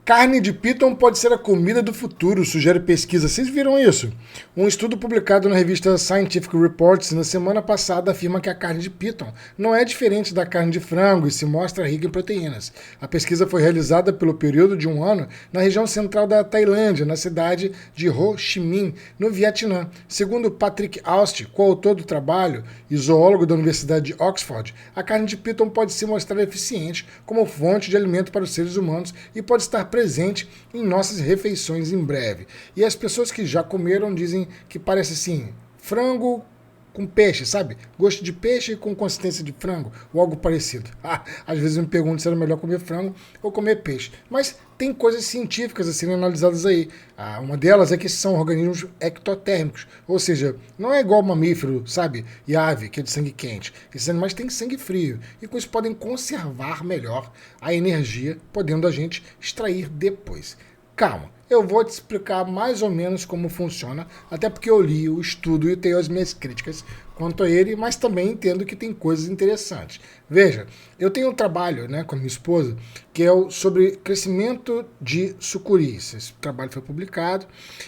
Carne de piton pode ser a comida do futuro, sugere pesquisa. Vocês viram isso? Um estudo publicado na revista Scientific Reports na semana passada afirma que a carne de piton não é diferente da carne de frango e se mostra rica em proteínas. A pesquisa foi realizada pelo período de um ano na região central da Tailândia, na cidade de Ho Chi Minh, no Vietnã. Segundo Patrick Aust, coautor do trabalho e zoólogo da Universidade de Oxford, a carne de piton pode se mostrar eficiente como fonte de alimento para os seres humanos e pode estar presente em nossas refeições em breve. E as pessoas que já comeram dizem que parece assim, frango com peixe, sabe? Gosto de peixe com consistência de frango, ou algo parecido. Às vezes eu me pergunto se era melhor comer frango ou comer peixe. Mas tem coisas científicas a serem analisadas aí. Uma delas é que são organismos ectotérmicos, ou seja, não é igual mamífero, sabe? E ave, que é de sangue quente. Esses animais têm sangue frio e com isso podem conservar melhor a energia, podendo a gente extrair depois. Calma, eu vou te explicar mais ou menos como funciona, até porque eu li o estudo e tenho as minhas críticas quanto a ele, mas também entendo que tem coisas interessantes. Veja, eu tenho um trabalho, né, com a minha esposa, que é sobre crescimento de sucuris. Esse trabalho foi publicado,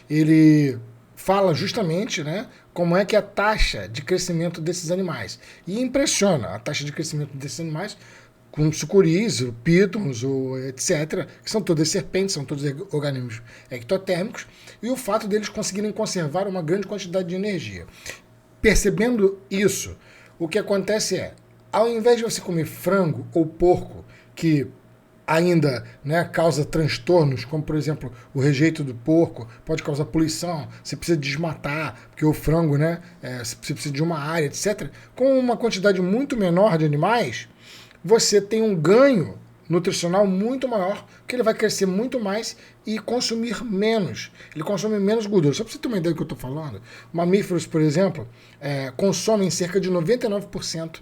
ele fala justamente, né, como é que é a taxa de crescimento desses animais. E impressiona a taxa de crescimento desses animais com sucuris, pítons, etc., que são todas serpentes, são todos organismos ectotérmicos, e o fato deles conseguirem conservar uma grande quantidade de energia. Percebendo isso, o que acontece é, ao invés de você comer frango ou porco, que ainda, né, causa transtornos, como por exemplo o rejeito do porco, pode causar poluição, você precisa desmatar, porque o frango, né, você precisa de uma área, etc., com uma quantidade muito menor de animais, você tem um ganho nutricional muito maior, porque ele vai crescer muito mais e consumir menos. Ele consome menos gordura. Só para você ter uma ideia do que eu estou falando, mamíferos, por exemplo, consomem cerca de 99%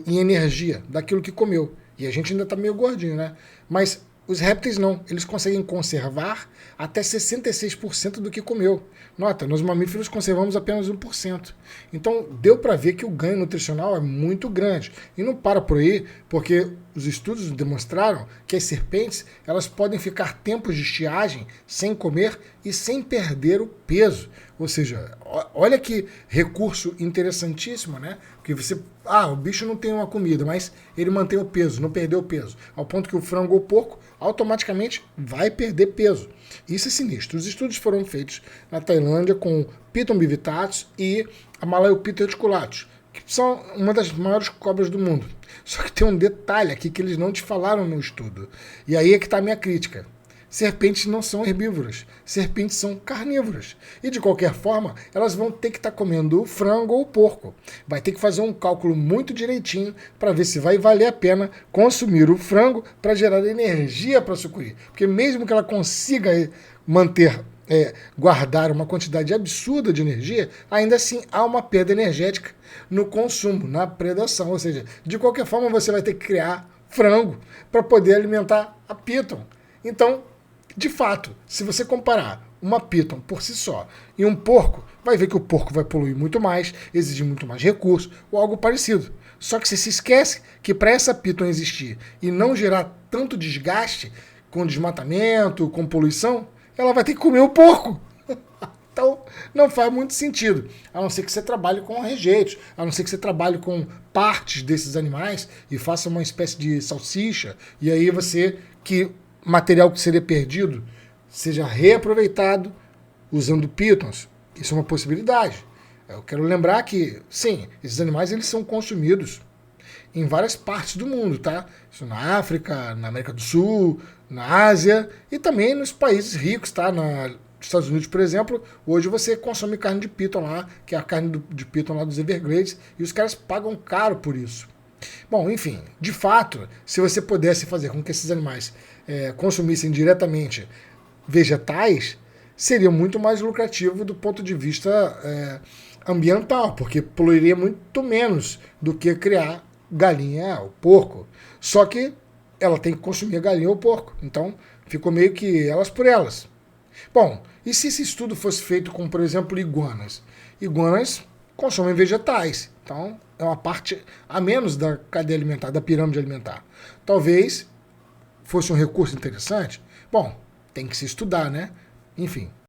em energia daquilo que comeu. E a gente ainda está meio gordinho, né? Mas os répteis não, eles conseguem conservar até 66% do que comeu. Nota, nos mamíferos conservamos apenas 1%. Então deu para ver que o ganho nutricional é muito grande. E não para por aí, porque os estudos demonstraram que as serpentes elas podem ficar tempos de estiagem sem comer e sem perder o peso. Ou seja, olha que recurso interessantíssimo, né? Porque você, o bicho não tem uma comida, mas ele mantém o peso, não perdeu o peso. Ao ponto que o frango ou porco automaticamente vai perder peso. Isso é sinistro. Os estudos foram feitos na Tailândia com Piton bivitatus e a Malayopiton reticulatus, que são uma das maiores cobras do mundo. Só que tem um detalhe aqui que eles não te falaram no estudo. E aí é que está a minha crítica. Serpentes não são herbívoras, serpentes são carnívoras. E de qualquer forma, elas vão ter que estar comendo o frango ou o porco. Vai ter que fazer um cálculo muito direitinho para ver se vai valer a pena consumir o frango para gerar energia para a sucuri. Porque mesmo que ela consiga manter, guardar uma quantidade absurda de energia, ainda assim há uma perda energética no consumo, na predação. Ou seja, de qualquer forma você vai ter que criar frango para poder alimentar a piton. Então, de fato, se você comparar uma piton por si só e um porco, vai ver que o porco vai poluir muito mais, exigir muito mais recursos ou algo parecido. Só que você se esquece que para essa piton existir e não gerar tanto desgaste com desmatamento, com poluição, ela vai ter que comer o porco. Então, não faz muito sentido, a não ser que você trabalhe com rejeitos, a não ser que você trabalhe com partes desses animais e faça uma espécie de salsicha, e aí material que seria perdido seja reaproveitado usando pitons. Isso é uma possibilidade. Eu quero lembrar que, sim, esses animais eles são consumidos em várias partes do mundo, tá? Isso na África, na América do Sul, na Ásia e também nos países ricos, tá? Nos Estados Unidos, por exemplo, hoje você consome carne de piton lá, que é a carne de piton lá dos Everglades, e os caras pagam caro por isso. Bom, enfim, de fato, se você pudesse fazer com que esses animais consumissem diretamente vegetais, seria muito mais lucrativo do ponto de vista ambiental, porque poluiria muito menos do que criar galinha ou porco. Só que ela tem que consumir a galinha ou o porco, então ficou meio que elas por elas. Bom, e se esse estudo fosse feito com, por exemplo, iguanas? Iguanas consomem vegetais, então é uma parte a menos da cadeia alimentar, da pirâmide alimentar. Talvez fosse um recurso interessante? Bom, tem que se estudar, né? Enfim.